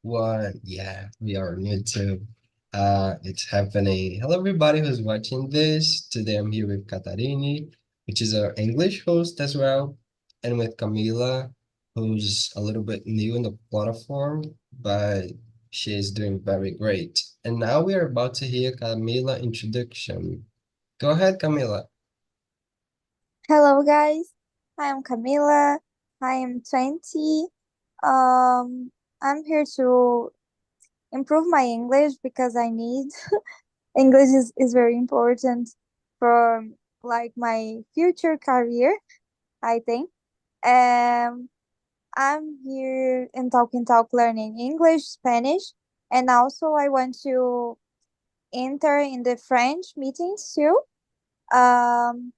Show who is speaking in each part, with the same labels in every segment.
Speaker 1: What? Yeah, we are new too. It's happening. Hello, everybody who's watching this. Today I'm here with Katarini, which is our English host as well, and with Camila, who's a little bit new in the platform, but she is doing very great. And now we are about to hear Camila introduction. Go ahead, Camila.
Speaker 2: Hello, guys. I am Camila. I am 20. Um, I'm here to improve my English because I need English is very important for like my future career, I think. Um, I'm here in Talk learning English, Spanish, and also I want to enter in the French meetings too. Um,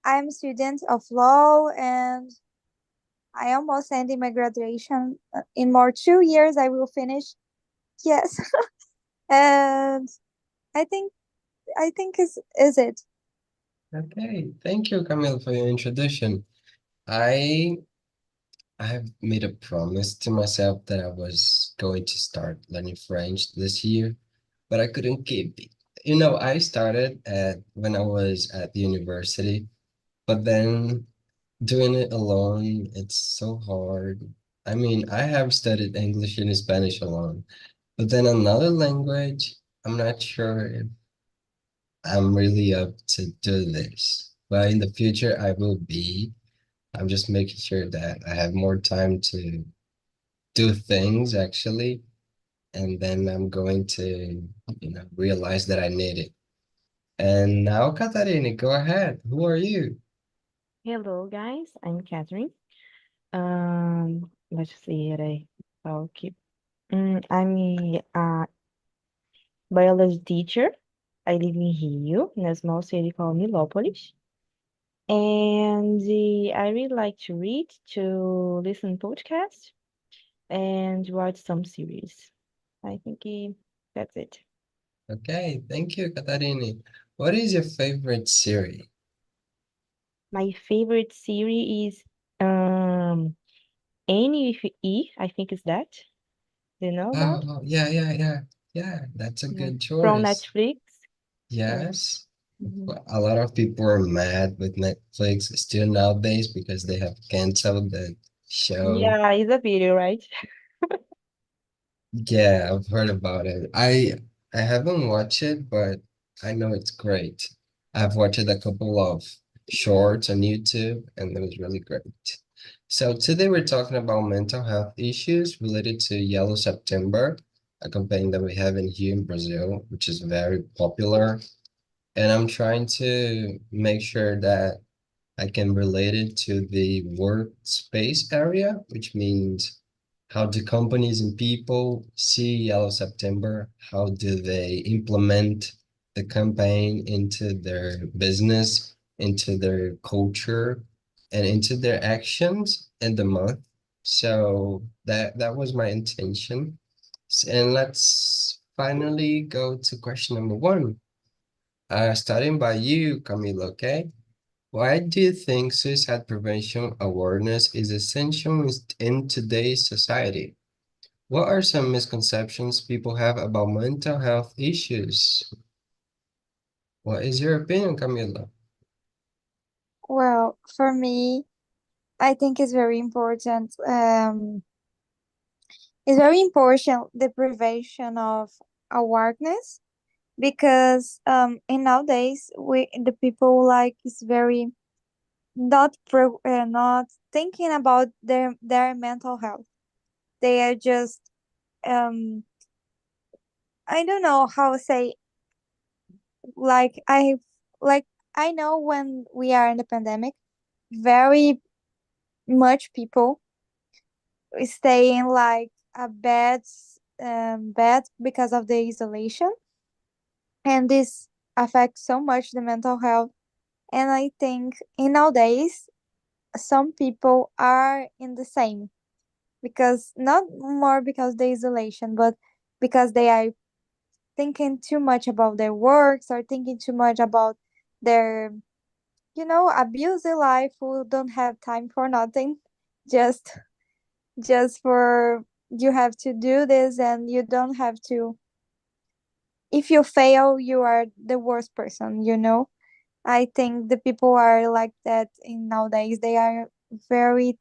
Speaker 2: I'm a student of law and I almost ending my graduation. In more 2 years, I will finish. Yes, and I think I think is it.
Speaker 1: Okay, thank you, Camila, for your introduction. I I have made a promise to myself that I was going to start learning French this year, but I couldn't keep it. I started when I was at the university, but then doing it alone, it's so hard. I mean, I have studied English and Spanish alone, but then another language, I'm not sure if I'm really up to do this. But in the future, I will be. I'm just making sure that I have more time to do things actually, and then I'm going to, realize that I need it. And now, Katarina, go ahead. Who are you?
Speaker 3: Hello, guys. I'm Catherine. Let's see here. Okay. I'm a biology teacher. I live in Rio, in a small city called Nilópolis. And I really like to read, to listen podcasts, and watch some series. I think that's it.
Speaker 1: Okay, thank you, Katarina. What is your favorite series?
Speaker 3: My favorite series is Annie with E. I think is that. Do you know about?
Speaker 1: Oh, yeah, yeah, yeah. Yeah, that's a
Speaker 3: Yeah.
Speaker 1: good
Speaker 3: From
Speaker 1: choice.
Speaker 3: Netflix. Yeah.
Speaker 1: Yes.
Speaker 3: Mhm.
Speaker 1: A lot of people are mad with Netflix still nowadays because they have canceled the show.
Speaker 3: Yeah, it's a video, right?
Speaker 1: Yeah, I've heard about it. I haven't watched it, but I know it's great. I've watched a couple of shorts on YouTube, and it was really great. So today we're talking about mental health issues related to Yellow September, a campaign that we have in here in Brazil, which is very popular. And I'm trying to make sure that I can relate it to the workspace area, which means how do companies and people see Yellow September? How do they implement the campaign into their business, into their culture, and into their actions in the month? So that was my intention. And let's finally go to question number one. Starting by you, Camilo, okay? Why do you think suicide prevention awareness is essential in today's society? What are some misconceptions people have about mental health issues? What is your opinion, Camila?
Speaker 2: Well, for me, I think it's very important. It's very important the prevention of awareness because in nowadays we the people like is very not thinking about their mental health. They are just um I don't know how to say like like I know when we are in the pandemic, very much people stay in like a bed because of the isolation, and this affects so much the mental health. And I think in nowadays some people are in the same because not more because the isolation, but because they are thinking too much about their works or thinking too much about their abusive life who don't have time for nothing, just just for you have to do this and you don't have to. If you fail, you are the worst person, you know? I think the people are like that in nowadays. They are very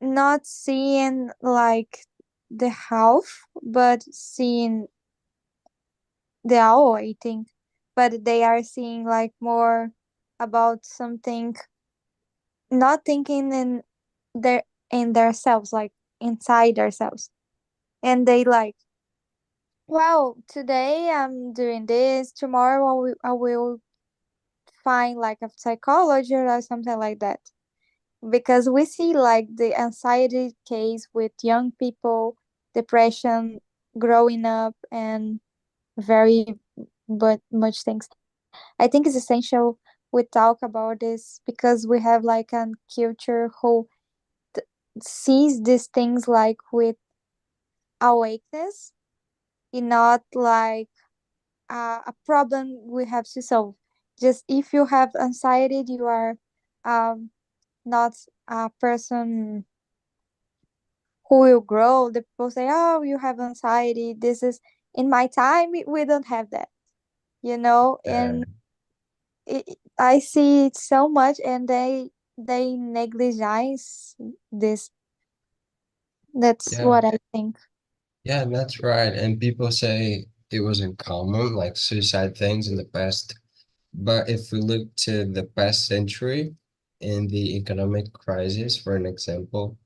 Speaker 2: not seeing like the half, but seeing the all, I think. But they are seeing like more about something, not thinking their in themselves, like inside themselves. And they like, well, today I'm doing this, tomorrow I will find like a psychologist or something like that. Because we see like the anxiety case with young people, depression growing up, and very but much things. I think it's essential we talk about this because we have like a culture who th- sees these things like with awakeness and not like a problem we have to solve. Just if you have anxiety, you are um, not a person who will grow. The people say, "Oh, you have anxiety. This is in my time. We don't have that, you know."
Speaker 1: Yeah,
Speaker 2: And I see it so much, and they negligize this. That's
Speaker 1: yeah,
Speaker 2: what I think.
Speaker 1: yeah, that's right. And people say it wasn't common, like suicide things in the past. But if we look to the past century in the economic crisis, for an example,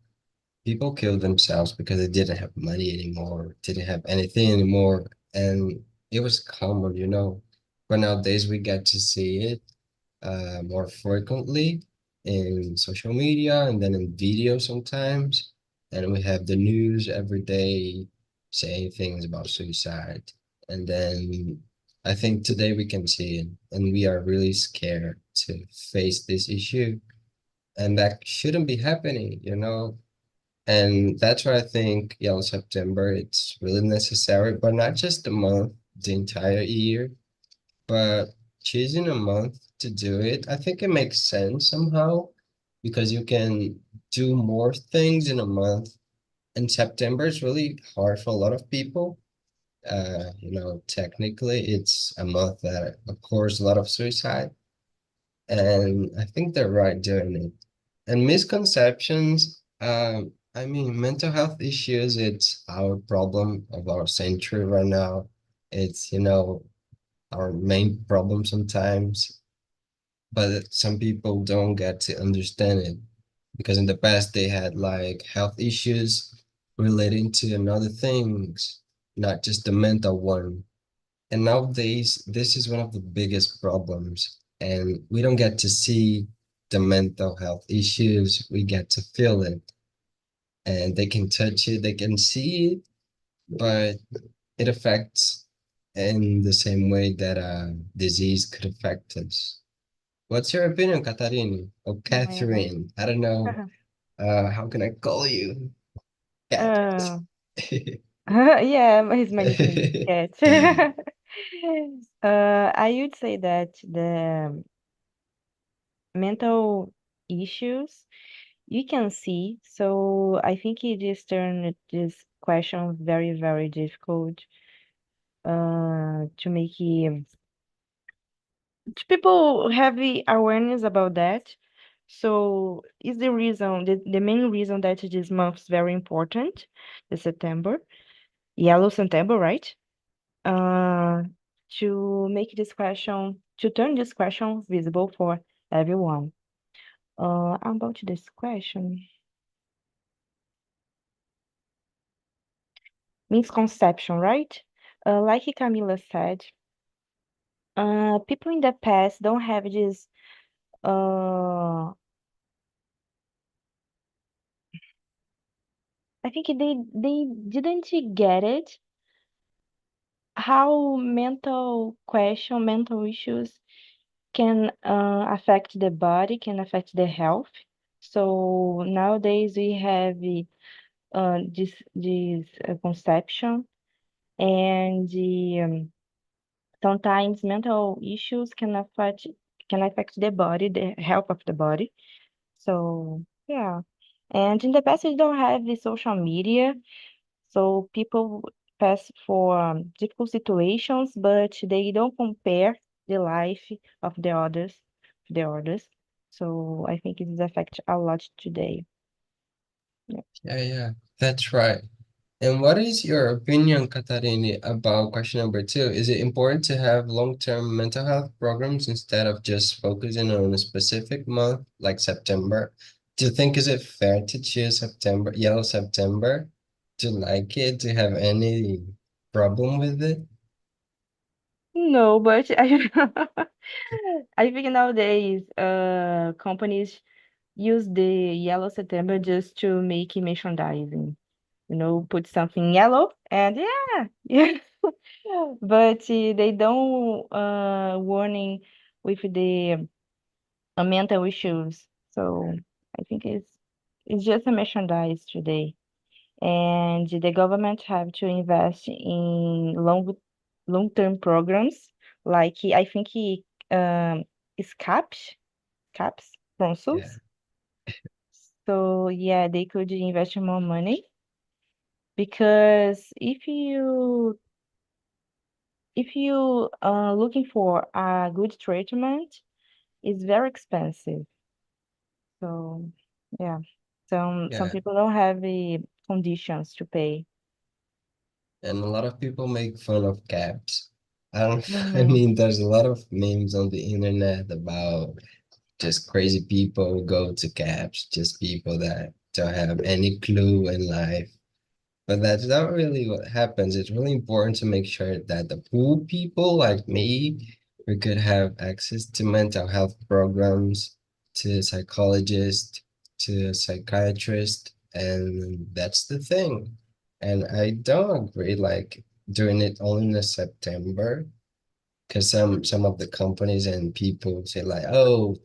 Speaker 1: people killed themselves because they didn't have money anymore, didn't have anything anymore, and it was common, you know. But nowadays we get to see it more frequently in social media and then in video sometimes. And we have the news every day saying things about suicide. And then I think today we can see it, and we are really scared to face this issue. And that shouldn't be happening, you know? And that's why I think Yellow September, it's really necessary, but not just the month, the entire year, but choosing a month to do it, I think it makes sense somehow because you can do more things in a month. And September is really hard for a lot of people. Technically, it's a month that occurs a lot of suicide, and I think they're right doing it. And misconceptions, I mean, mental health issues, it's our problem of our century right now. It's, our main problem sometimes, but some people don't get to understand it because in the past they had like health issues relating to another things, not just the mental one. And nowadays, this is one of the biggest problems, and we don't get to see the mental health issues. We get to feel it, and they can touch it, they can see it, but it affects in the same way that a disease could affect us. What's your opinion, Katarini? Or
Speaker 3: Well,
Speaker 1: Catherine? I don't know. How can I call you? Cat.
Speaker 3: uh, yeah, his my nickname is Cat. I would say that the mental issues you can see. So I think it just turned this question very, very difficult to make to people have the awareness about that. So is the reason the main reason that this month is very important, the September, Yellow September, right? Uh, to make this question, to turn this question visible for everyone. About this question, misconception, right? Like Camila said, people in the past don't have this. I think they didn't get it how mental issues can affect the body, can affect the health. So nowadays we have this conception, and sometimes mental issues can affect the body, the health of the body. So yeah. And in the past, we don't have the social media, so people pass for difficult situations, but they don't compare the life of the others. So I think it affects a lot today. Yeah.
Speaker 1: Yeah, that's right. And what is your opinion, Katarini, about question number two? Is it important to have long-term mental health programs instead of just focusing on a specific month like September? Do you think is it fair to choose September, Yellow September, to like it, to have any problem with it?
Speaker 3: No, but I think nowadays, companies use the yellow September just to make merchandising. Put something yellow and yeah, yeah. But they don't warning with the mental issues. So I think it's just a merchandise today. And the government have to invest in long-term programs like I think is caps
Speaker 1: Yeah.
Speaker 3: consuls. So yeah, they could invest more money because if you looking for a good treatment, it's very expensive. So yeah, some
Speaker 1: Yeah.
Speaker 3: people don't have the conditions to pay.
Speaker 1: And a lot of people make fun of cabs. I don't, I
Speaker 3: Mm-hmm.
Speaker 1: mean, there's a lot of memes on the internet about just crazy people who go to cabs, just people that don't have any clue in life. But that's not really what happens. It's really important to make sure that the poor people like me, we could have access to mental health programs, to psychologists, to psychiatrists, and that's the thing. And I don't agree like doing it only in September, because some of the companies and people say like, oh,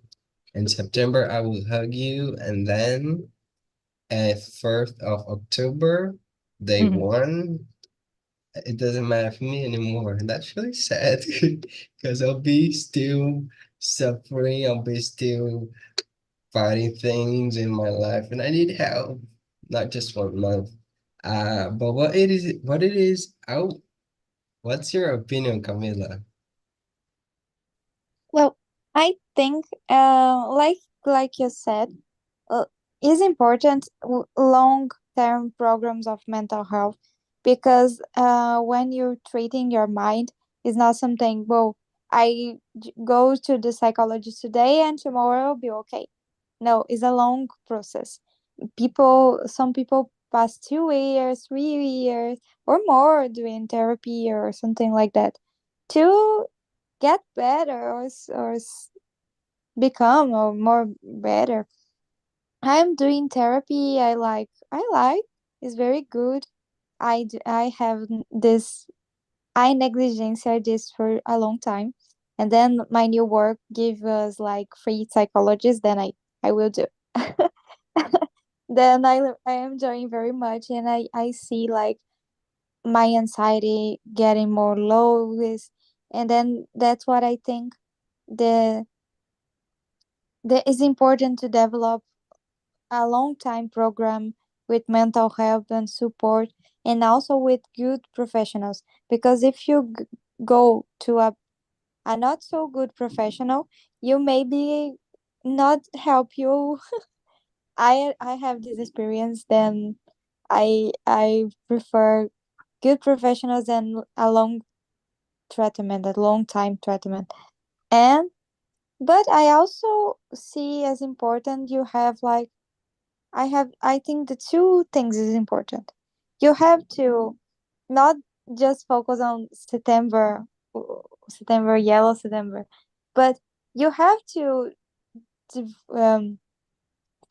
Speaker 1: in September I will hug you, and then at 1st of October, day
Speaker 3: Mm-hmm.
Speaker 1: one, it doesn't matter for me anymore. And that's really sad because I'll be still suffering. I'll be still fighting things in my life, and I need help, not just 1 month. But what's your opinion, Camila?
Speaker 2: Well, I think, like you said, uh, is important long-term programs of mental health because when you're treating your mind, it's not something. Well, go to the psychologist today and tomorrow I'll be okay. No, it's a long process. Some people pass 2 years, 3 years, or more doing therapy or something like that to get better or become or more better. I'm doing therapy. I like. It's very good. I have this I negligencia this for a long time, and then my new work give us like free psychologists. Then I will do. Then I am enjoying very much, and I see like my anxiety getting more low with, and then that's what I think the the is important to develop a long time program with mental health and support, and also with good professionals, because if you go to a not so good professional, you maybe not help you. I have this experience. Then I prefer good professionals and a long time treatment. And but I also see as important you have like I think the two things is important. You have to not just focus on uh, September, yellow September, but you have to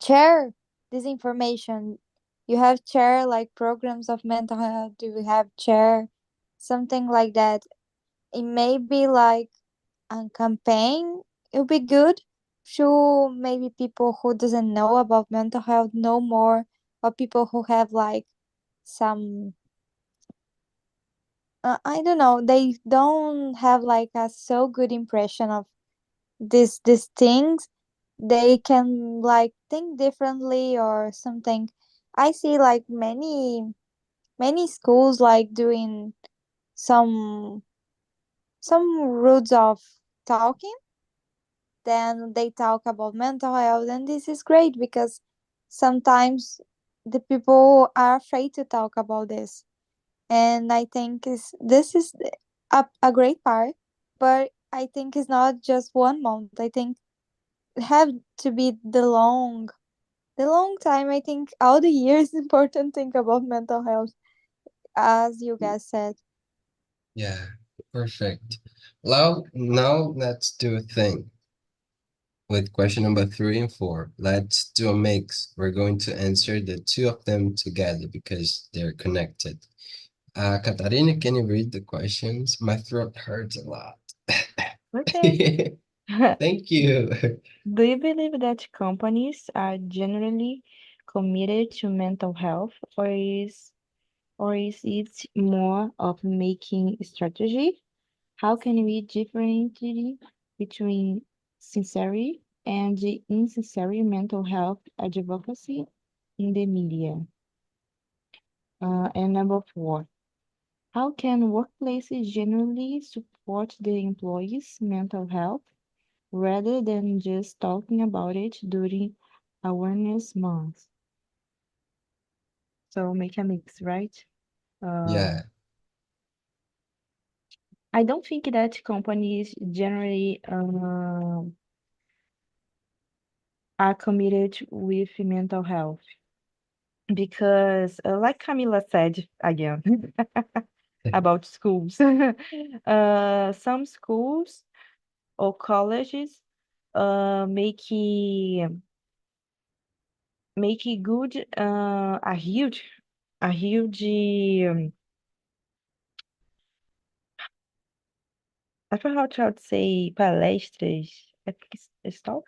Speaker 2: share this information. You have share like programs of mental health. You have share something like that. It may be like a campaign. It'll be good to maybe people who doesn't know about mental health know more, or people who have like some I don't know, they don't have like a so good impression of these things. they can like think differently or something. I see like many schools like doing some some rules of talking, then they talk about mental health, and this is great because sometimes the people are afraid to talk about this, and I think is this is a great part, but I think it's not just 1 month. I think it have to be the long time. I think all the years important thing about mental health, as you guys said.
Speaker 1: Yeah, perfect. Now let's do a thing with question number 3 and 4. Let's do a mix. We're going to answer the two of them together because they're connected. Katarina, can you read the questions? My throat hurts a lot.
Speaker 3: Okay.
Speaker 1: Thank you.
Speaker 3: Do you believe that companies are generally committed to mental health, or is it more of making strategy? How can we differentiate between sincerity and insincere mental health advocacy in the media? And number 4, how can workplaces generally support the employees' mental health rather than just talking about it during Awareness Month? So make a mix, right? Uh,
Speaker 1: Yeah,
Speaker 3: I don't think that companies generally are committed with mental health because, like Camila said again about schools, some schools or colleges make it good a huge um, I forgot how to say palestras. I think it's talk,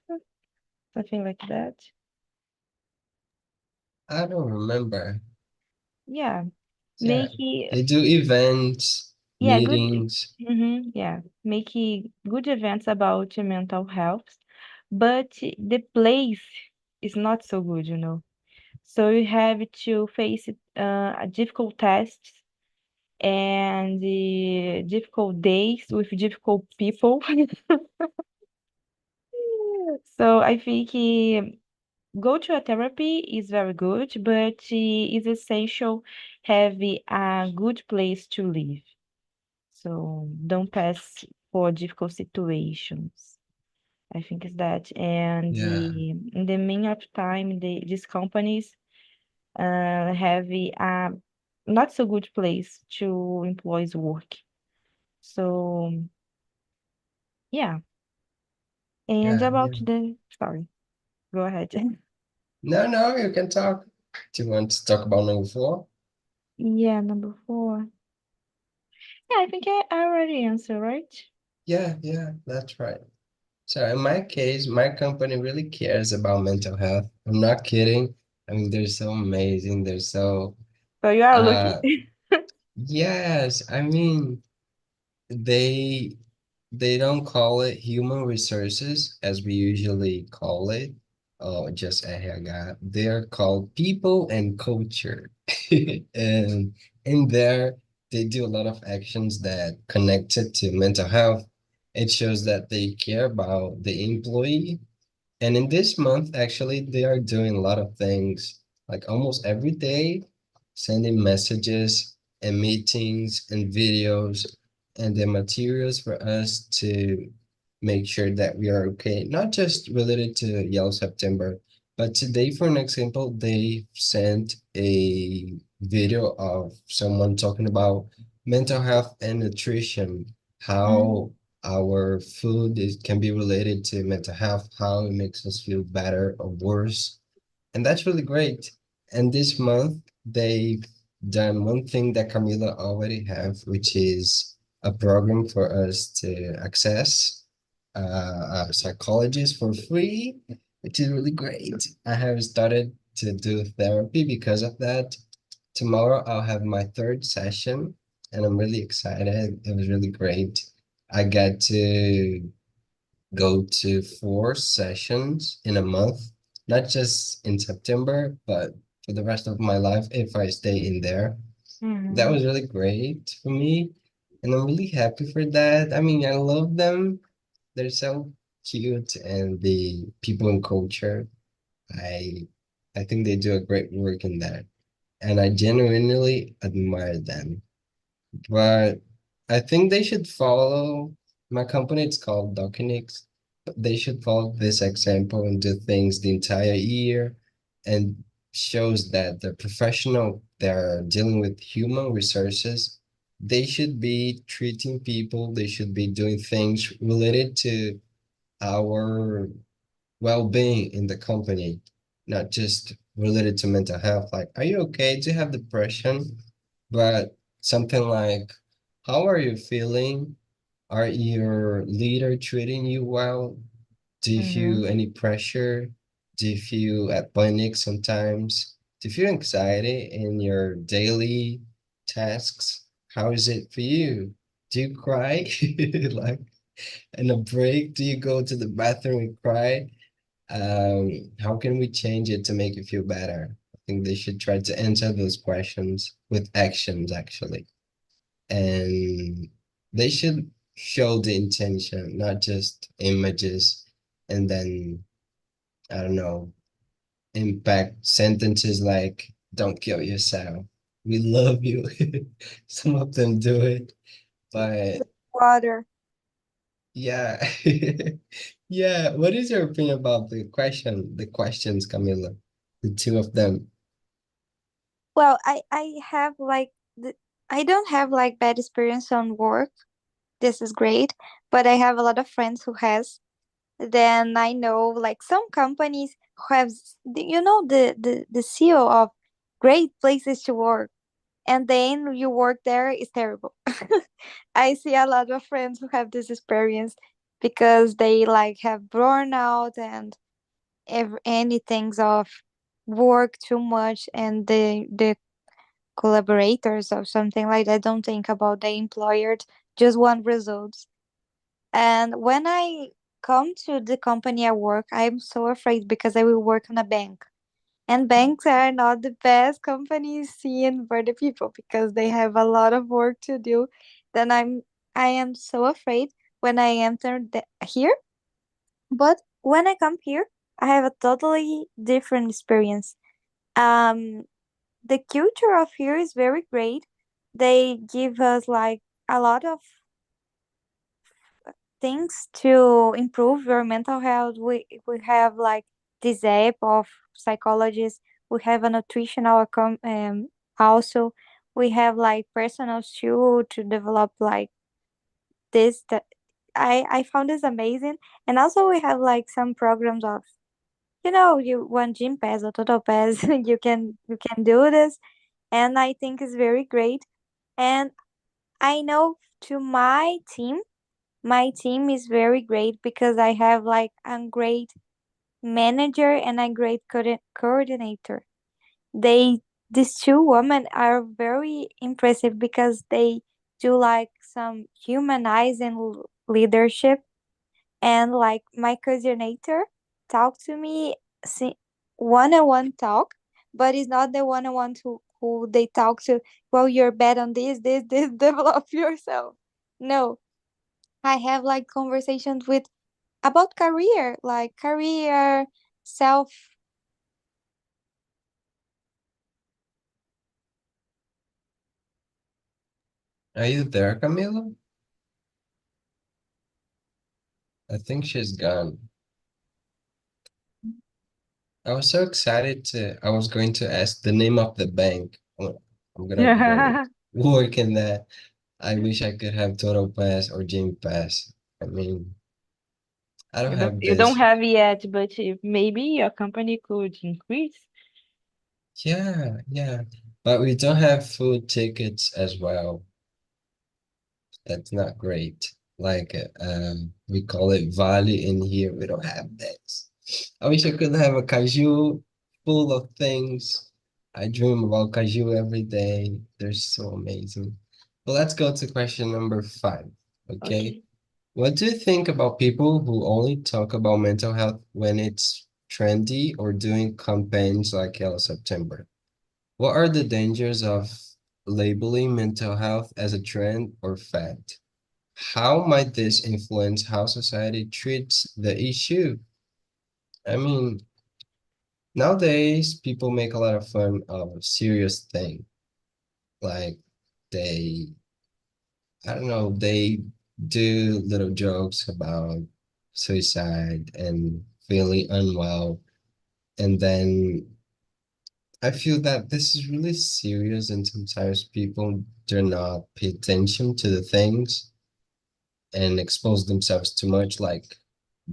Speaker 3: something like that.
Speaker 1: I don't remember.
Speaker 3: Yeah,
Speaker 1: Yeah,
Speaker 3: make it
Speaker 1: they do events,
Speaker 3: yeah good.
Speaker 1: meetings.
Speaker 3: Yeah, make it good events about mental health, but the place is not so good. So you have to face a difficult tests and the difficult days with difficult people. So I think go to a therapy is very good, but it's essential have a good place to live. So don't pass for difficult situations. I think it's that. And
Speaker 1: Yeah,
Speaker 3: in the mean of time, these companies have a not so good place to employees work. So yeah. And
Speaker 1: yeah, yeah.
Speaker 3: about sorry, go ahead.
Speaker 1: No, no, you can talk. Do you want to talk about number 4?
Speaker 3: Yeah, number 4. Yeah, I think I already answered, right?
Speaker 1: Yeah, yeah, that's right. So in my case, my company really cares about mental health. I'm not kidding. I mean, they're so amazing. They're so,
Speaker 3: So you are lucky.
Speaker 1: uh, yes, I mean, they they don't call it human resources as we usually call it, or just RH. They're called people and culture. And in there, they do a lot of actions that connected to mental health. It shows that they care about the employee, and in this month, actually, they are doing a lot of things, like almost every day, sending messages and meetings and videos and the materials for us to make sure that we are okay. Not just related to Yellow September, but today, for an example, they sent a video of someone talking about mental health and nutrition,
Speaker 3: Mm,
Speaker 1: how our food can be related to mental health, how it makes us feel better or worse. And that's really great. And this month, they've done one thing that Camila already have, which is a program for us to access a psychologist for free, which is really great. I have started to do therapy because of that. Tomorrow I'll have my third session, and I'm really excited. It was really great. I got to go to 4 sessions in a month, not just in September, but for the rest of my life if I stay in there. That
Speaker 3: Mm-hmm.
Speaker 1: was really great for me, and I'm really happy for that. I mean, I love them. They're so cute, and the people in culture, I I think they do a great work in that, and I genuinely admire them. But I think they should follow my company. It's called Docinix. They should follow this example and do things the entire year, and shows that the professional they're dealing with human resources. They should be treating people. They should be doing things related to our well-being in the company, not just related to mental health. Like, are you okay? Do you have depression? But something like, how are you feeling? Are your leader treating you well? Do you
Speaker 3: Mm-hmm.
Speaker 1: feel any pressure? Do you feel at panic sometimes? Do you feel anxiety in your daily tasks? How is it for you? Do you cry? Like in a break, do you go to the bathroom and cry? How can we change it to make you feel better? I think they should try to answer those questions with actions, actually. And they should show the intention, not just images, and then, I don't know, impact sentences like, don't kill yourself. We love you. Some of them do it, but
Speaker 2: Water.
Speaker 1: yeah. Yeah. What is your opinion about the questions, Camila? The two of them.
Speaker 2: Well, I have like I don't have like bad experience on work. This is great, but I have a lot of friends who has. Then I know like some companies who have the CEO of great places to work, and then you work there is terrible. I see a lot of friends who have this experience because they like have burnout and anything of work too much, and the collaborators or something like that don't think about the employer, just want results. And when I come to the company I work, I'm so afraid because I will work on a bank. And banks are not the best companies seen for the people because they have a lot of work to do. Then I am so afraid when I enter here. But when I come here, I have a totally different experience. Um, the culture of here is very great. They give us like a lot of things to improve your mental health. We have like this app of psychologists. We have a nutritional also. We have like personals too to develop like this that I found this amazing. And also we have like some programs of you want gym pass or total pass you can do this, and I think it's very great. And I know to my team is very great because I have like a great manager and a great coordinator. They These two women are very impressive because they do like some humanizing leadership. And like my coordinator talk to me, see, one-on-one talk, but it's not the one-on-one who they talk to. Well, you're bad on this. Develop yourself. No, I have like conversations with about career, like career, self.
Speaker 1: Are you there, Camila? I think she's gone. I was so excited I was going to ask the name of the bank. I'm gonna go work in that. I wish I could have Total Pass or Gym Pass. I mean, I don't have
Speaker 3: You don't
Speaker 1: this.
Speaker 3: have yet, but maybe your company could increase.
Speaker 1: Yeah, yeah. But we don't have food tickets as well. That's not great. Like, we call it Valley in here. We don't have this. I wish I could have a caju full of things. I dream about caju every day. They're so amazing. Well, let's go to question number 5. Okay.
Speaker 3: Okay.
Speaker 1: What do you think about people who only talk about mental health when it's trendy or doing campaigns like Yellow September? What are the dangers of labeling mental health as a trend or fad? How might this influence how society treats the issue? I mean, nowadays people make a lot of fun of serious thing. Like they, I don't know, they do little jokes about suicide and feeling unwell. And then I feel that this is really serious and sometimes people do not pay attention to the things and expose themselves too much. Like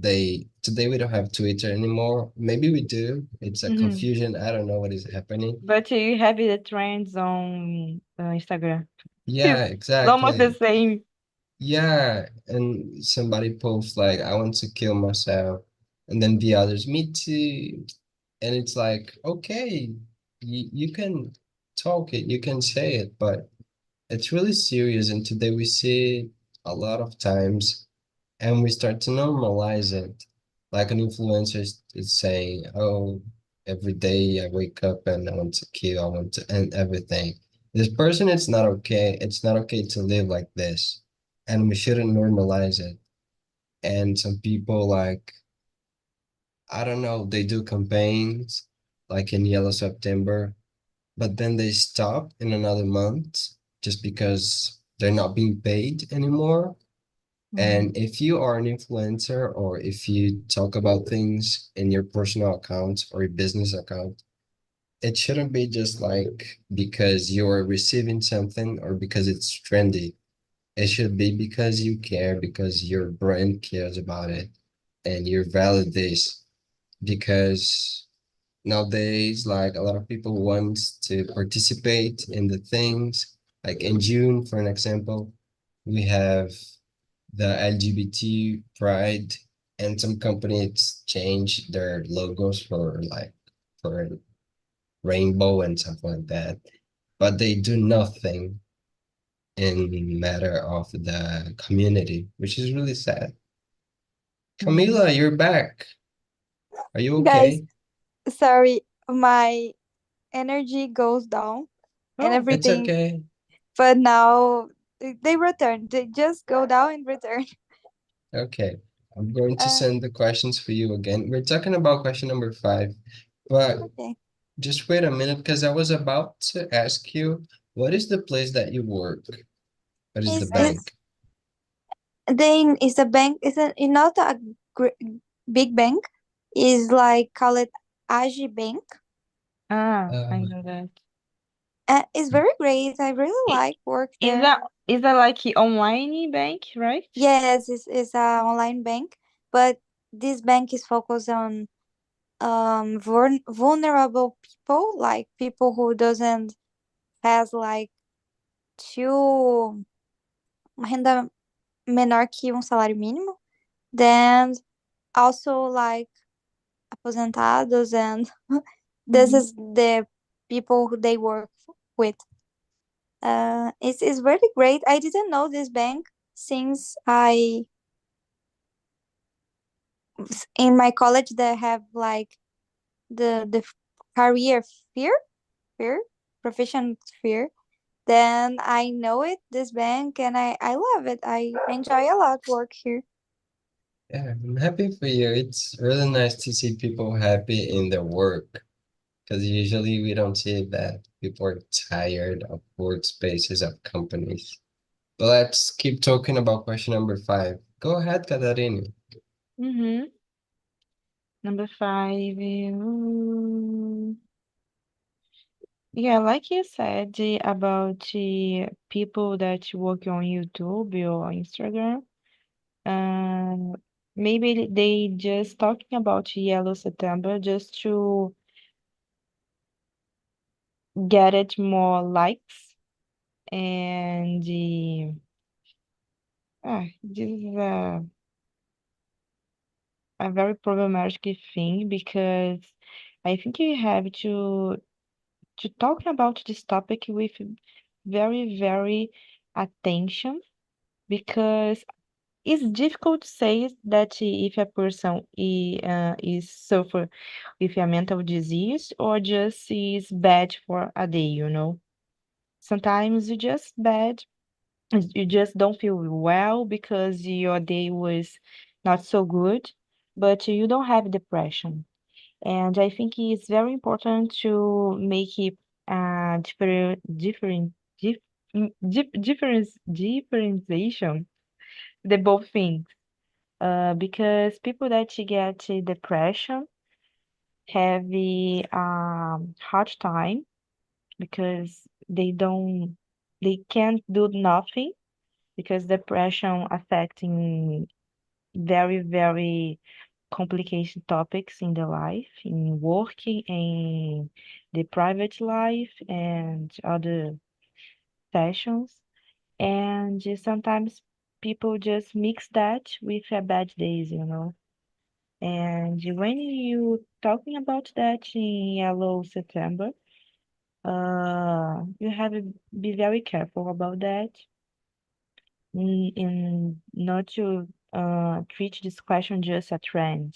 Speaker 1: today we don't have Twitter anymore. Maybe we do. It's a
Speaker 3: Hmm.
Speaker 1: confusion. I don't know what is happening.
Speaker 3: But you have the trends on Instagram.
Speaker 1: Yeah,
Speaker 3: It's almost the
Speaker 1: exactly.
Speaker 3: same.
Speaker 1: Yeah, and somebody posts like, I want to kill myself, and then the others, me too. And it's like, okay, you can talk it, you can say it, but it's really serious. And today we see it a lot of times, and we start to normalize it. Like an influencer is saying, oh, every day I wake up and I want to kill, I want to end everything. This person, it's not okay. It's not okay to live like this. And we shouldn't normalize it. And some people like, I don't know, they do campaigns like in Yellow September, but then they stop in another month just because they're not being paid anymore.
Speaker 3: Mm.
Speaker 1: And if you are an influencer or if you talk about things in your personal account or your business account, it shouldn't be just like because you're receiving something or because it's trendy. It should be because you care, because your brand cares about it and you valid this. Because nowadays, like a lot of people want to participate in the things. Like in June, for an example, we have the LGBT pride, and some companies change their logos for like for rainbow and stuff like that, but they do nothing in matter of the community, which is really sad.
Speaker 3: Mm.
Speaker 1: Camila, you're back. Are you
Speaker 2: Guys,
Speaker 1: okay?
Speaker 2: sorry, my energy goes down and
Speaker 3: Oh.
Speaker 1: It's
Speaker 2: everything,
Speaker 1: okay.
Speaker 2: but now they return. They just go down and return.
Speaker 1: Okay. I'm going to
Speaker 2: Uh,
Speaker 1: send the questions for you again. We're talking about question number 5, but
Speaker 2: okay.
Speaker 1: just wait a minute because I was about to ask you, what is the place that you work? What is the
Speaker 2: Is
Speaker 1: bank?
Speaker 2: then is a bank? It's not a big bank. Is like call it Agi Bank.
Speaker 3: Ah, I
Speaker 1: Uh,
Speaker 3: know that.
Speaker 2: It's very great. I really
Speaker 3: I-
Speaker 2: like work
Speaker 3: Is
Speaker 2: there.
Speaker 3: that is that like a online bank, right?
Speaker 2: Yes, it's a online bank, but this bank is focused on vulnerable people, like people who doesn't has like two renda menor que salário mínimo. Then also like aposentados, and this
Speaker 3: Mm-hmm.
Speaker 2: is the people who they work with. It's very great. I didn't know this bank since I in my college they have like the career fair, fair, profession fair. Then I know it this bank and I love it. I enjoy a lot work here.
Speaker 1: yeah, I'm happy for you. It's really nice to see people happy in their work because usually we don't see that. People are tired of workspaces of companies. But let's keep talking about question number 5. Go ahead, Katarina.
Speaker 3: Mm-hmm. Number 5. Yeah, like you said about the people that work on YouTube or Instagram, uh, maybe they just talking about Yellow September just to get it more likes and this is a very problematic thing because I think you have to talk about this topic with very, very attention because it's difficult to say that if a person is suffer with a mental disease or just is bad for a day, you know. Sometimes you just bad, you just don't feel well because your day was not so good, but you don't have depression. And I think it's very important to make it dif, differentiation the both things. Because people that get depression have a hard time because they can't do nothing because depression affecting very complicated topics in the life, in working, in the private life, and other sessions. And sometimes people just mix that with a bad days, you know. And when you talking about that in yellow September, you have to be very careful about that in not to treat this question just a trend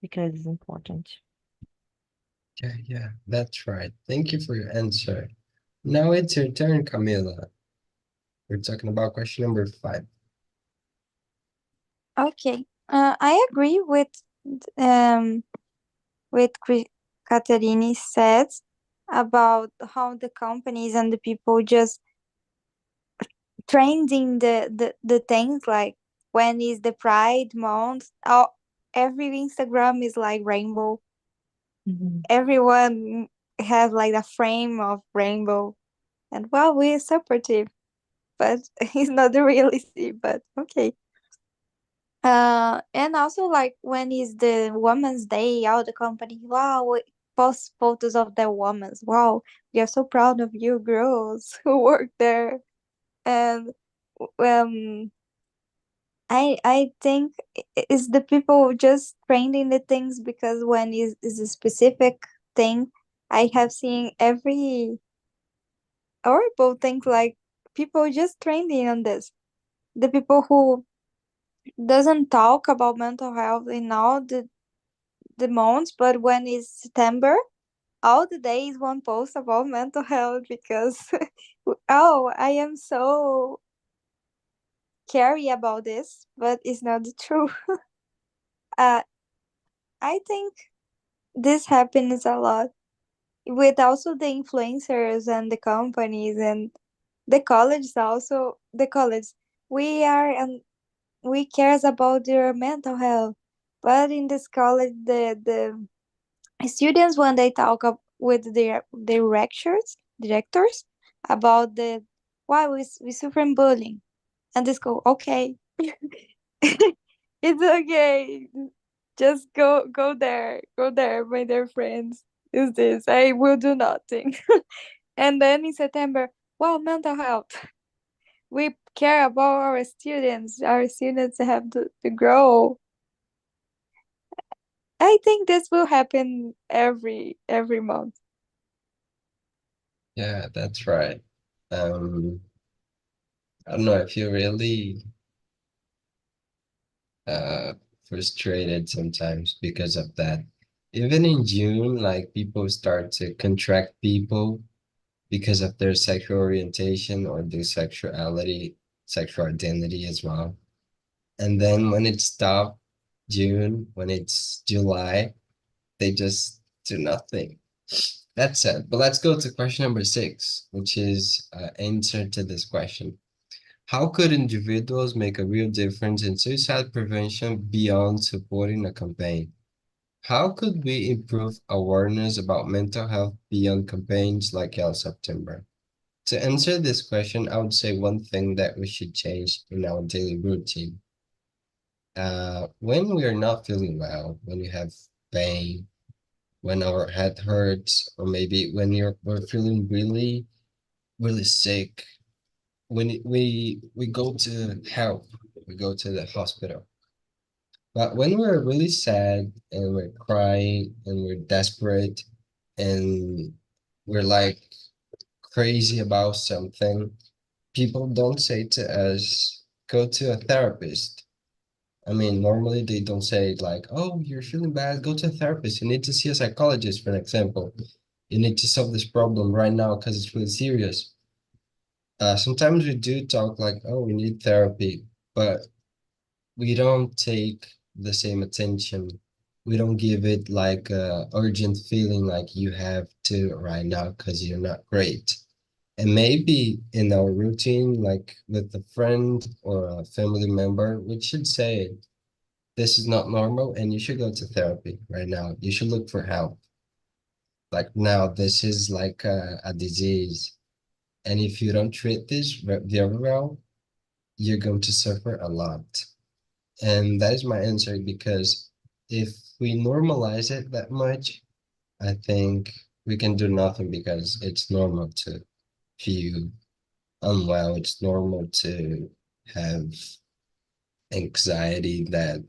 Speaker 3: because it's important.
Speaker 1: Yeah, yeah, that's right. Thank you for your answer. Now it's your turn, Camila. We're talking about question number 5.
Speaker 2: Okay. I agree um with Caterini said about how the companies and the people just trending the things like when is the Pride month. Oh, every Instagram is like rainbow.
Speaker 3: Mhm.
Speaker 2: Everyone has like a frame of rainbow, and well, we're supportive, but it's not the reality. But okay. And also like when is the Women's Day, all the company, wow, we post photos of their women. Wow, we are so proud of you girls who work there. And um, I think it's the people just trending the things because when is a specific thing, I have seen every horrible thing like people just trending on this. The people who doesn't talk about mental health in all the months, but when it's September, all the days one post about mental health because oh, I am so carry about this, but it's not the truth. Uh, I think this happens a lot with also the influencers and the companies and the colleges also the college. We are and we cares about their mental health, but in this college the students when they talk with their directors about the why we suffer bullying and they go okay. It's okay, just go there my dear friends, is this I will do nothing. And then in September, wow, mental health, we care about our students have to grow. I think this will happen every month.
Speaker 1: Yeah, that's right. I don't know, I feel really uh frustrated sometimes because of that. Even in June, like people start to contract people because of their sexual orientation or their sexuality, sexual identity as well. And then when it's stop June, when it's July, they just do nothing. That's it. But let's go to question number 6, which is answer to this question. How could individuals make a real difference in suicide prevention beyond supporting a campaign? How could we improve awareness about mental health beyond campaigns like Yellow September? To answer this question, I would say one thing that we should change in our daily routine. When we are not feeling well, when we have pain, when our head hurts, or maybe when we're feeling really sick, when we go to help, we go to the hospital. But when we're really sad and we're crying and we're desperate and we're like crazy about something, people don't say to us, go to a therapist. I mean, normally they don't say like, oh, you're feeling bad, go to a therapist. You need to see a psychologist, for example. You need to solve this problem right now because it's really serious. Sometimes we do talk like, oh, we need therapy, but we don't take the same attention. We don't give it like a urgent feeling like you have to right now because you're not great. And maybe in our routine, like with a friend or a family member, we should say, this is not normal and you should go to therapy right now. You should look for help. Like now, this is like a disease. And if you don't treat this very well, you're going to suffer a lot. And that is my answer because if we normalize it that much, I think we can do nothing because it's normal to feel unwell. It's normal to have anxiety that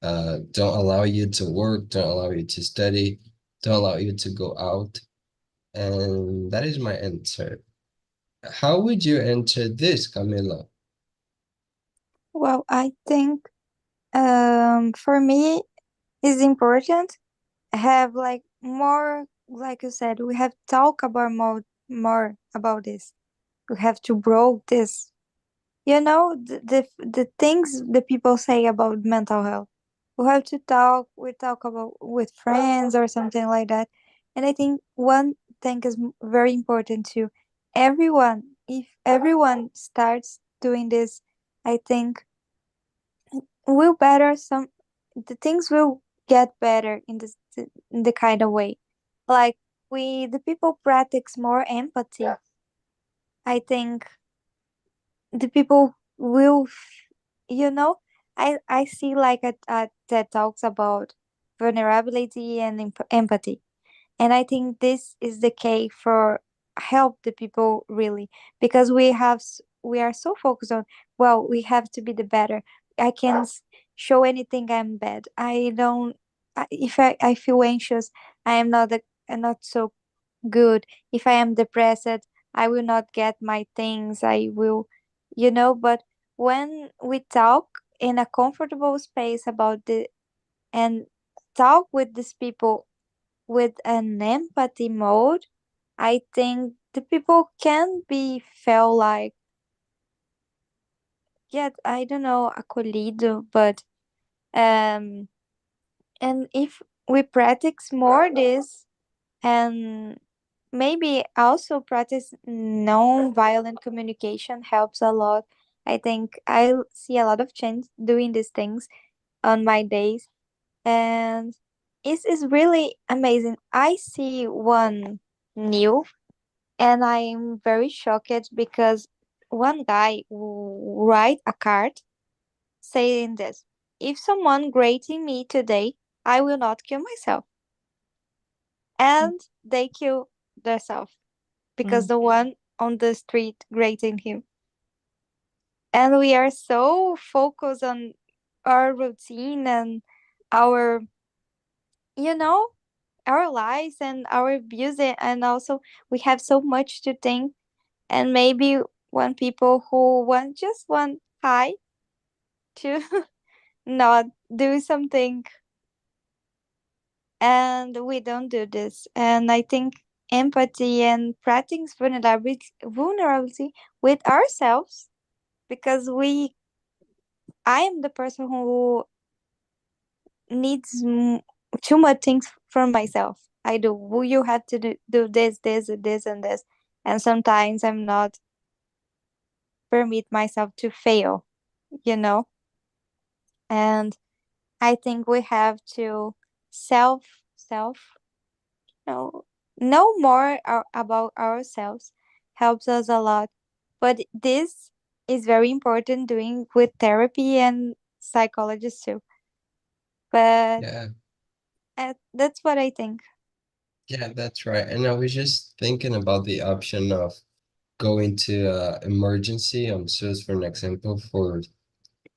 Speaker 1: don't allow you to work, don't allow you to study, don't allow you to go out. And that is my answer. How would you answer this, Camila?
Speaker 2: Well, I think for me it's important have like more, like you said, we have talk about more about this. We have to broke this. You know, the things the people say about mental health. We have to talk. We talk about with friends or something like that. And I think one thing is very important too. Everyone, if everyone starts doing this, I think will better some. The things will get better in this in the kind of way. Like the people practice more empathy. I think the people will you know I see like a TED talks about vulnerability and empathy, and I think this is the key for help the people really, because we are so focused on, well, we have to be the better. I can't show anything I'm bad. I don't if I feel anxious, I am not I'm not so good. If I am depressed, I will not get my things. I will, but when we talk in a comfortable space about the and talk with these people with an empathy mode, I think the people can be felt like, yeah, I don't know, acolhido, but um and if we practice more this, and maybe also practice non-violent communication helps a lot. I think I see a lot of change doing these things on my days, and it's really amazing. I see one new, and I'm very shocked because one guy write a card saying this: if someone grating me today, I will not kill myself. And they kill themselves because
Speaker 3: Mm.
Speaker 2: the one on the street grating him. And we are so focused on our routine and our, you know, our lives and our views, and also we have so much to think. And maybe when people who want just one hi to not do something, and we don't do this. And I think empathy and practicing vulnerability with ourselves, because I am the person who needs too much things from myself. I do. Well, you have to do this, and this, and sometimes I'm not permit myself to fail. You know, and I think we have to self know know more about ourselves helps us a lot. But this is very important doing with therapy and psychologists too. But
Speaker 1: Yeah,
Speaker 2: that's what I think.
Speaker 1: yeah, that's right. And I was just thinking about the option of going to emergency on SUS, for an example, for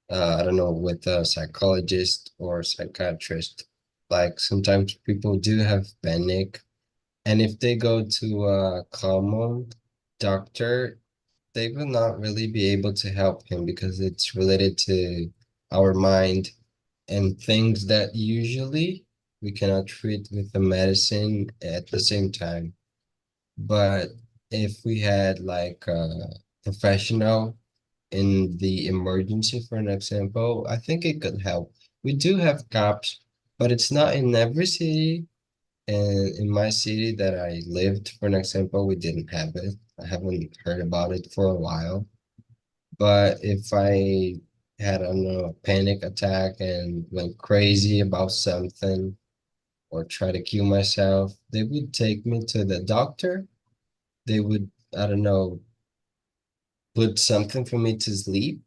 Speaker 1: I don't know, with a psychologist or psychiatrist. Like sometimes people do have panic, and if they go to a common doctor, they will not really be able to help him because it's related to our mind and things that usually we cannot treat with the medicine at the same time. But if we had like a professional in the emergency, for an example, I think it could help. We do have cops, but it's not in every city. And in my city that I lived, for an example, we didn't have it. I haven't heard about it for a while. But if I had, I don't know, a panic attack and went crazy about something or try to kill myself, they would take me to the doctor. They would, I don't know, put something for me to sleep.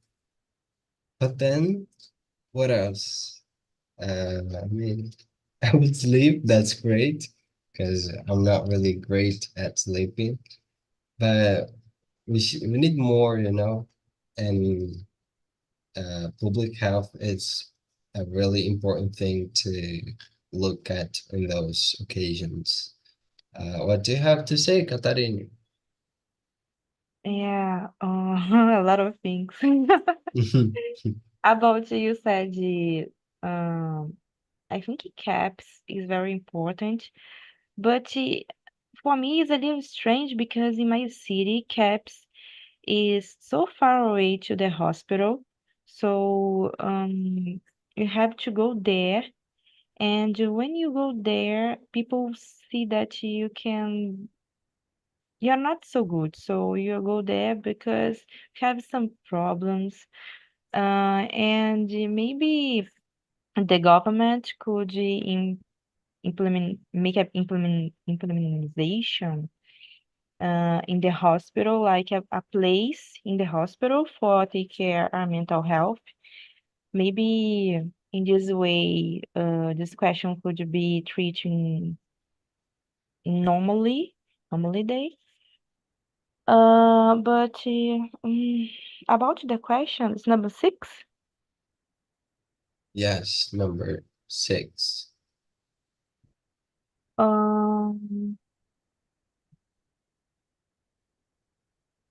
Speaker 1: But then what else? I mean, I would sleep. That's great because I'm not really great at sleeping. But we need more, you know, and public health is a really important thing to look at in those occasions. What do you have to say, Katarina?
Speaker 3: Yeah, a lot of things. About you said, um, I think caps is very important, but for me it's a little strange because in my city, caps is so far away to the hospital, so you have to go there, and when you go there, people see that you're not so good, so you go there because you have some problems, and maybe the government could make an implementation in the hospital, like a place in the hospital for take care our mental health. Maybe in this way, this question could be treated normally, normally day. But about the questions, number six,
Speaker 1: Yes, number 6.
Speaker 3: um,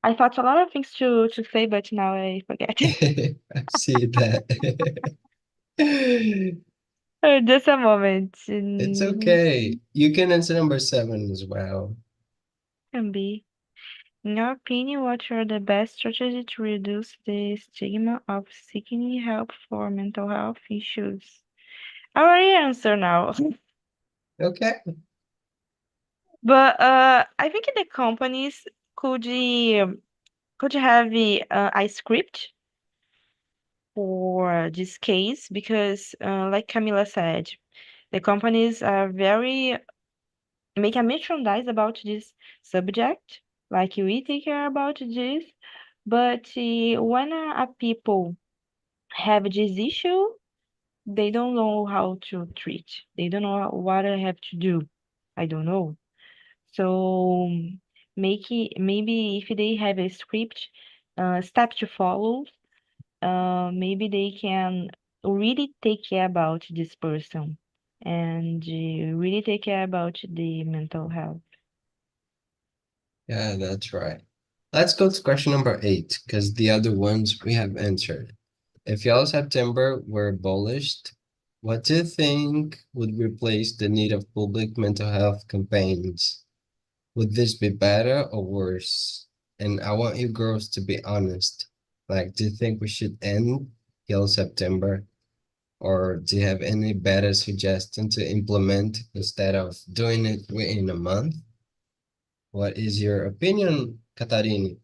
Speaker 3: I thought a lot of things to say, but now I forget.
Speaker 1: I see that.
Speaker 3: Just a moment.
Speaker 1: It's okay. You can answer number 7 as well.
Speaker 3: Can be. In your opinion, what are the best strategies to reduce the stigma of seeking help for mental health issues? I already answer now.
Speaker 1: Okay.
Speaker 3: But I think the companies could could have a script for this case because, like Camila said, the companies are very make a merchandise about this subject, like we take care about this. But when a people have this issue, they don't know how to treat. They don't know what I have to do. I don't know. So make it maybe if they have a script, step to follow, maybe they can really take care about this person and really take care about the mental health.
Speaker 1: Yeah, that's right. Let's go to question number 8, because the other ones we have answered. If Yellow September were abolished, what do you think would replace the need of public mental health campaigns? Would this be better or worse? And I want you girls to be honest. Like, do you think we should end Yellow September? Or do you have any better suggestion to implement instead of doing it within a month? What is your opinion, Katarini?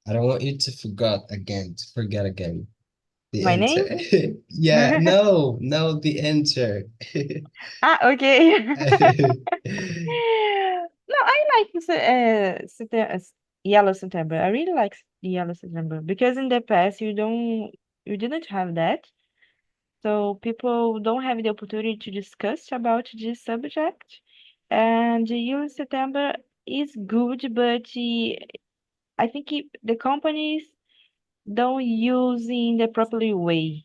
Speaker 1: I don't want you to forget again. The
Speaker 3: My
Speaker 1: answer.
Speaker 3: name?
Speaker 1: Yeah, no, no, the answer.
Speaker 3: Ah, okay. No, I like Yellow September. I really like Yellow September because in the past you didn't have that. So people don't have the opportunity to discuss about this subject. And Yellow September is good, but I think the companies don't use in the properly way.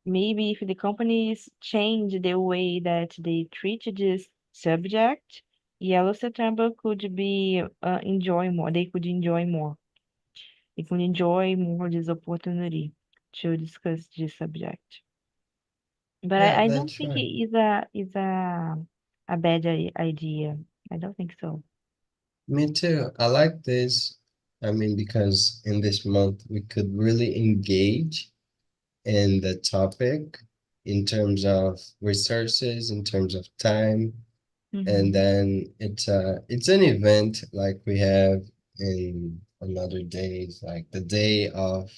Speaker 3: Maybe if the companies change the way that they treat this subject, Yellow September could be enjoy more. They could enjoy more. we can enjoy more this opportunity to discuss this subject. But
Speaker 1: Yeah,
Speaker 3: I don't
Speaker 1: that's
Speaker 3: think it
Speaker 1: right.
Speaker 3: is a bad idea. I don't think so.
Speaker 1: Me too. I like this. I mean, because in this month we could really engage in the topic in terms of resources, in terms of time, and
Speaker 3: Mm-hmm.
Speaker 1: then it's an event like we have in another days, like the day of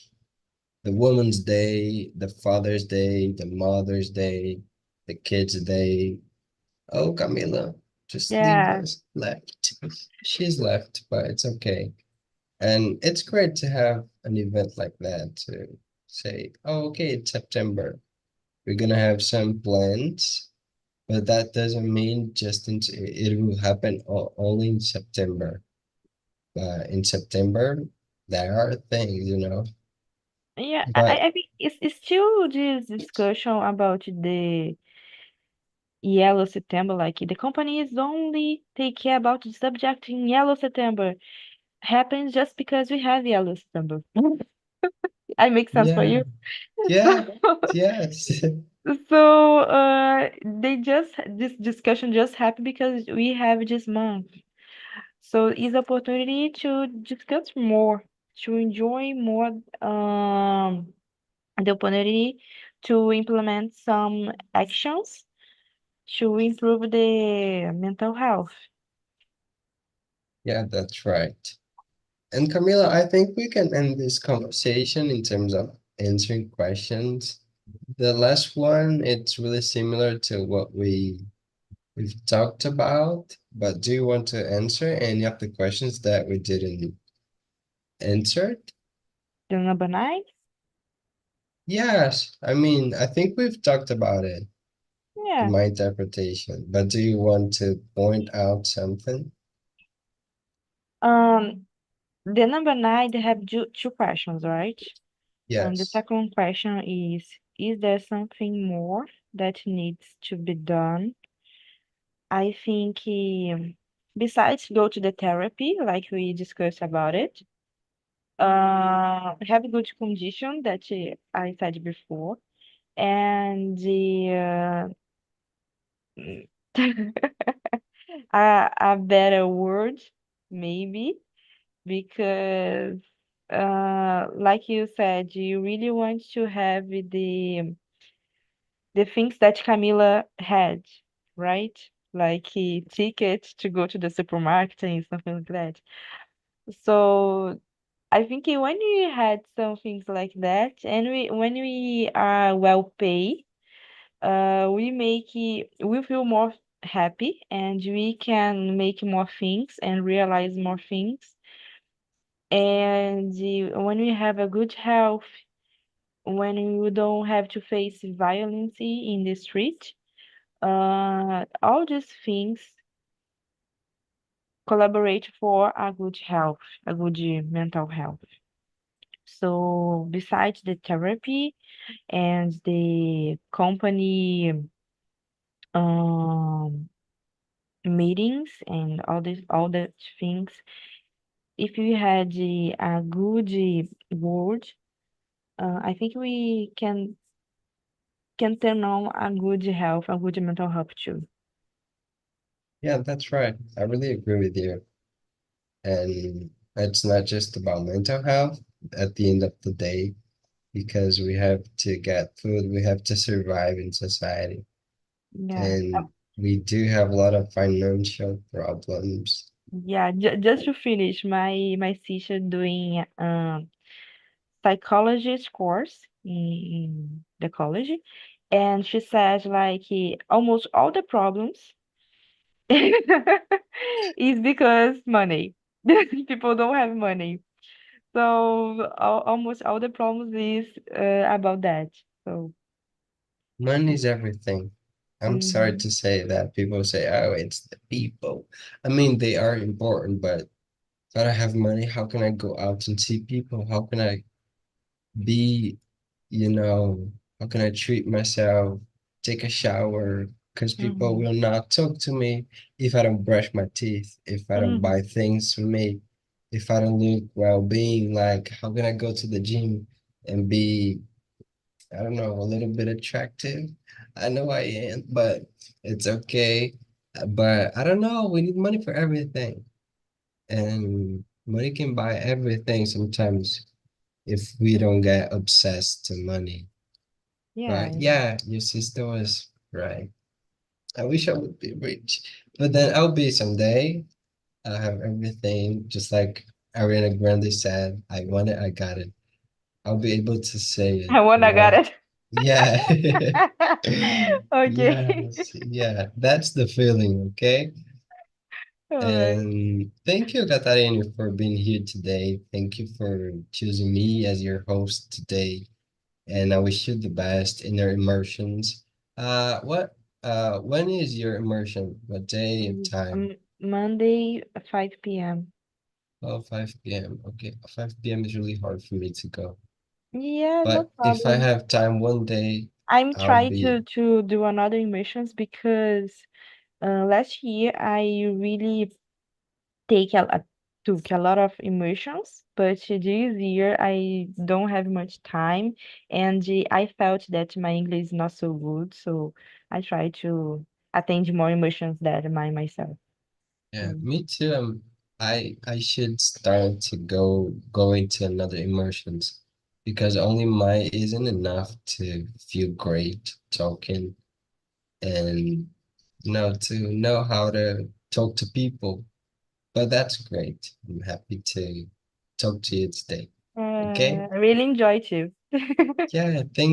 Speaker 1: the Women's Day, the Father's Day, the Mother's Day, the Kids' Day. Oh, Camila, just leave
Speaker 3: Yeah,
Speaker 1: us left. She's left, but it's okay. And it's great to have an event like that to say, oh, okay, it's September. We're gonna have some plans, but that doesn't mean it will happen only in September. In September, there are things, you know.
Speaker 3: yeah.
Speaker 1: But
Speaker 3: I think it's still this discussion about the yellow September. Like the companies only take care about the subject in yellow September. Happens just because we have yellow September. I make sense for
Speaker 1: yeah,
Speaker 3: you.
Speaker 1: yeah, yes.
Speaker 3: They just this discussion just happened because we have this month. So it's opportunity to discuss more, to enjoy more the opportunity to implement some actions to improve the mental health.
Speaker 1: Yeah, that's right. And Camila, I think we can end this conversation in terms of answering questions. The last one, it's really similar to what we've talked about, but do you want to answer any of the questions that we didn't answer?
Speaker 3: The number nine?
Speaker 1: Yes, I mean, I think we've talked about it in
Speaker 3: Yeah.
Speaker 1: my interpretation, but do you want to point out something?
Speaker 3: Um, the number nine, they have two questions, right? The
Speaker 1: Yes.
Speaker 3: second question is there something more that needs to be done? I think besides go to the therapy, like we discussed about it, have a good condition that I said before, and mm, a better word, maybe, because like you said, you really want to have the things that Camila had, right? Like a ticket to go to the supermarket and something like that. So I think when we had some things like that, and when we are well paid, we feel more happy, and we can make more things and realize more things. And when we have a good health, when we don't have to face violence in the street, all these things collaborate for a good health, a good mental health. So besides the therapy and the company um, meetings and all the things, if we had a good word, I think we can turn on a good health, a good mental health too.
Speaker 1: Yeah, that's right. I really agree with you. And it's not just about mental health at the end of the day, because we have to get food, we have to survive in society.
Speaker 3: Yeah.
Speaker 1: And we do have a lot of financial problems.
Speaker 3: Yeah, just to finish, my sister doing psychologist course in the college, and she says like almost all the problems is because money. People don't have money, so almost all the problems is about that. So
Speaker 1: Money is everything. I'm sorry
Speaker 3: mhm,
Speaker 1: to say that people say, oh, it's the people. I mean, they are important, but if I don't have money, how can I go out and see people? How can I be, you know, how can I treat myself, take a shower? Because people
Speaker 3: mhm,
Speaker 1: will not talk to me if I don't brush my teeth, if I don't
Speaker 3: mhm,
Speaker 1: buy things for me. if I don't look well being, like how can I go to the gym and be, I don't know, a little bit attractive? I know I am, but it's okay. But I don't know, we need money for everything. And money can buy everything sometimes if we don't get obsessed to money.
Speaker 3: Yeah,
Speaker 1: But yeah, your sister was right. I wish I would be rich, but then I'll be someday. I have everything, just like Ariana Grande said, I want it, I got it. I'll be able to say it,
Speaker 3: I
Speaker 1: you
Speaker 3: wanna got
Speaker 1: know?
Speaker 3: it.
Speaker 1: Yeah.
Speaker 3: Okay.
Speaker 1: Yes, yeah, that's the feeling, okay?
Speaker 3: All right.
Speaker 1: And thank you, Katarina, for being here today. Thank you for choosing me as your host today. And I wish you the best in your immersions. When is your immersion? What day and time?
Speaker 3: Monday, 5 p.m.
Speaker 1: Oh, 5 p.m. Okay, 5 p.m. is really hard for me to go.
Speaker 3: Yeah, no
Speaker 1: But if I
Speaker 3: problem.
Speaker 1: have time one day,
Speaker 3: I'm
Speaker 1: I'll
Speaker 3: trying
Speaker 1: be.
Speaker 3: to do another immersions because last year I really took a lot of immersions, but this year I don't have much time, and I felt that my English is not so good, so I try to attend more immersions than myself.
Speaker 1: Yeah,
Speaker 3: Mm.
Speaker 1: me too. I should start to go into another immersions because only my isn't enough to feel great talking and to know how to talk to people. But that's great. I'm happy to talk to you today. Okay?
Speaker 3: I really enjoy too.
Speaker 1: Yeah, thank